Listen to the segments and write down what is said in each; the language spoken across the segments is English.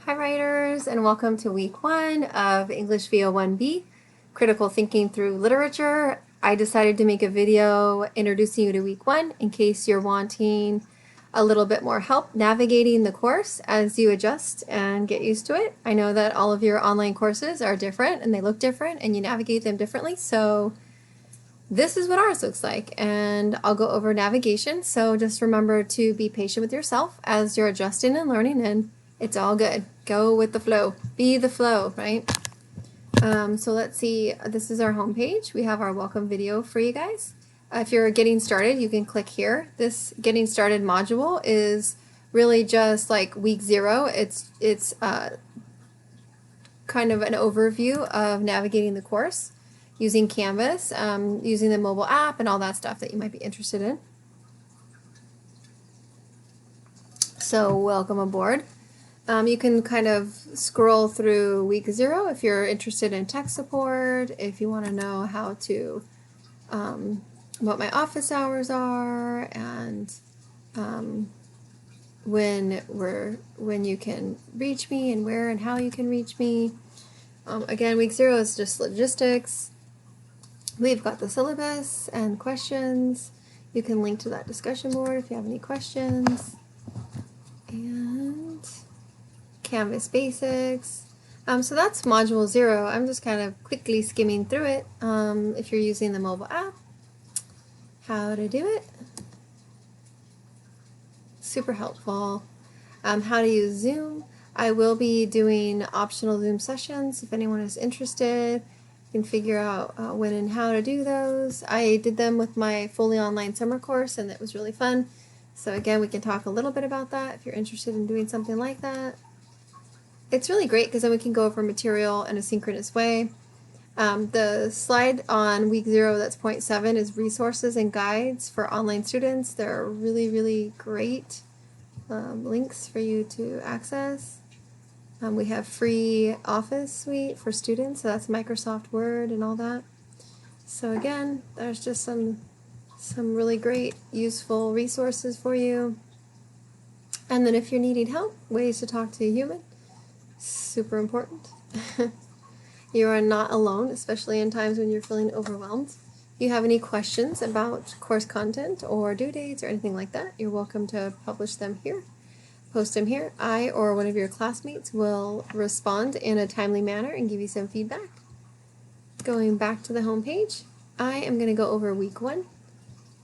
Hi writers, and welcome to week 1 of English V01B, Critical Thinking Through Literature. I decided to make a video introducing you to week 1 in case you're wanting a little bit more help navigating the course as you adjust and get used to it. I know that all of your online courses are different and they look different and you navigate them differently, so this is what ours looks like, and I'll go over navigation, so just remember to be patient with yourself as you're adjusting and learning, and it's all good. Go with the flow. Be the flow, right? So let's see. This is our home page. We have our welcome video for you guys. If you're getting started, you can click here. This getting started module is really just like week 0. It's kind of an overview of navigating the course using Canvas, using the mobile app and all that stuff that you might be interested in. So welcome aboard. You can kind of scroll through week 0 if you're interested in tech support, if you want to know how to, what my office hours are, and when you can reach me and where and how you can reach me. Again, week 0 is just logistics. We've got the syllabus and questions. You can link to that discussion board if you have any questions. And Canvas basics. So that's module 0. I'm just kind of quickly skimming through it. If you're using the mobile app, how to do it. Super helpful. How to use Zoom. I will be doing optional Zoom sessions if anyone is interested. You can figure out when and how to do those. I did them with my fully online summer course and it was really fun. So again, we can talk a little bit about that if you're interested in doing something like that. It's really great because then we can go over material in a synchronous way. The slide on week 0, that's point 7, is resources and guides for online students. They're really, really great links for you to access. We have free Office Suite for students, so that's Microsoft Word and all that. So again, there's just some really great, useful resources for you. And then if you're needing help, ways to talk to a human, super important. You are not alone, especially in times when you're feeling overwhelmed. If you have any questions about course content or due dates or anything like that, you're welcome to publish them here. Post them here. I or one of your classmates will respond in a timely manner and give you some feedback. Going back to the home page, I am going to go over week 1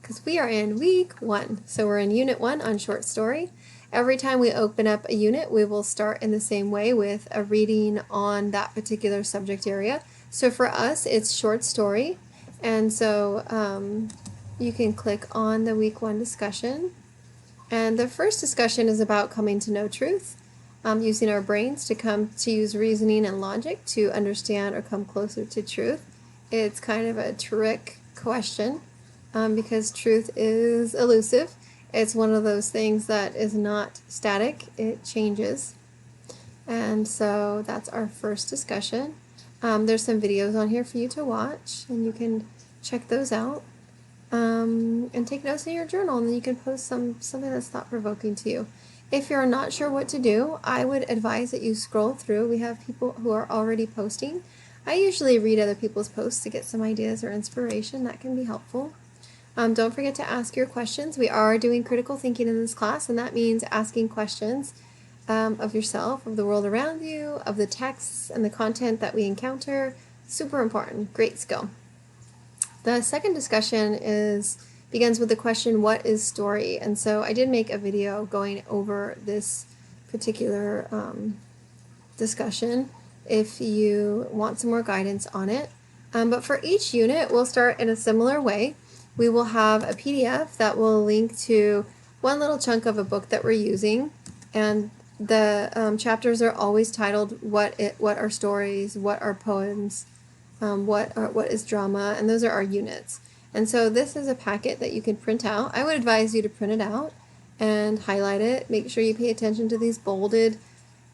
because we are in week 1. So we're in unit 1 on short story. Every time we open up a unit, we will start in the same way with a reading on that particular subject area. So for us, it's short story. And so you can click on the week 1 discussion. And the first discussion is about coming to know truth, using our brains to use reasoning and logic to understand or come closer to truth. It's kind of a trick question because truth is elusive. It's one of those things that is not static, it changes. And so that's our first discussion. There's some videos on here for you to watch, and you can check those out. And take notes in your journal, and then you can post something that's thought-provoking to you. If you're not sure what to do, I would advise that you scroll through. We have people who are already posting. I usually read other people's posts to get some ideas or inspiration. That can be helpful. Don't forget to ask your questions. We are doing critical thinking in this class, and that means asking questions of yourself, of the world around you, of the texts and the content that we encounter. Super important. Great skill. The second discussion begins with the question, what is story? And so I did make a video going over this particular discussion if you want some more guidance on it. But for each unit, we'll start in a similar way. We will have a PDF that will link to one little chunk of a book that we're using. And the chapters are always titled, what are stories, what are poems, what is drama, and those are our units. And so this is a packet that you can print out. I would advise you to print it out and highlight it. Make sure you pay attention to these bolded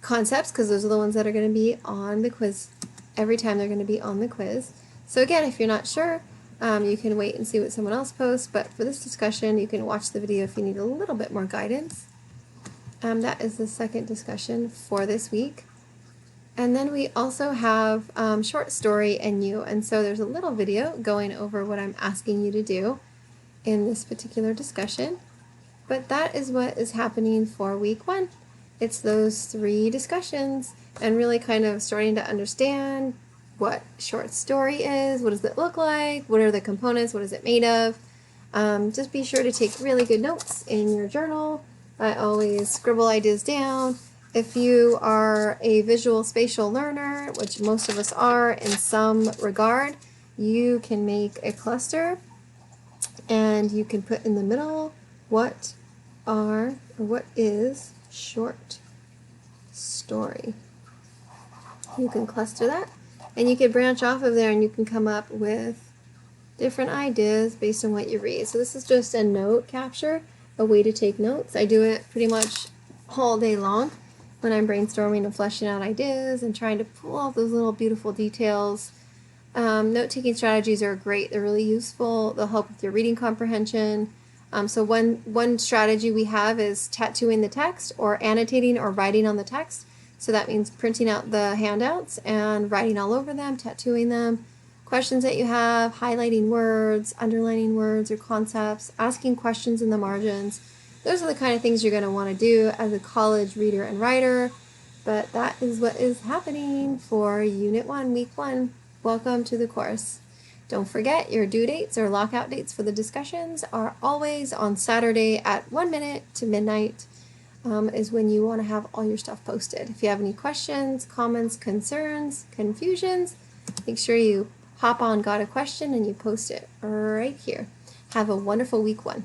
concepts because those are the ones that are going to be on the quiz. Every time they're going to be on the quiz. So again, if you're not sure, you can wait and see what someone else posts, but for this discussion, you can watch the video if you need a little bit more guidance. That is the second discussion for this week. And then we also have short story and you. And so there's a little video going over what I'm asking you to do in this particular discussion. But that is what is happening for week 1. It's those 3 discussions and really kind of starting to understand what short story is, what does it look like, what are the components, what is it made of. Just be sure to take really good notes in your journal. I always scribble ideas down. If you are a visual spatial learner, which most of us are in some regard, you can make a cluster and you can put in the middle what is short story. You can cluster that and you can branch off of there and you can come up with different ideas based on what you read. So this is just a note capture, a way to take notes. I do it pretty much all day long when I'm brainstorming and fleshing out ideas and trying to pull all those little beautiful details. Note-taking strategies are great. They're really useful. They'll help with your reading comprehension. So one strategy we have is tattooing the text or annotating or writing on the text. So that means printing out the handouts and writing all over them, tattooing them. Questions that you have, highlighting words, underlining words or concepts, asking questions in the margins. Those are the kind of things you're going to want to do as a college reader and writer. But that is what is happening for Unit 1, Week 1. Welcome to the course. Don't forget your due dates or lockout dates for the discussions are always on Saturday at 1 minute to midnight is when you want to have all your stuff posted. If you have any questions, comments, concerns, confusions, make sure you hop on Got a Question and you post it right here. Have a wonderful week 1.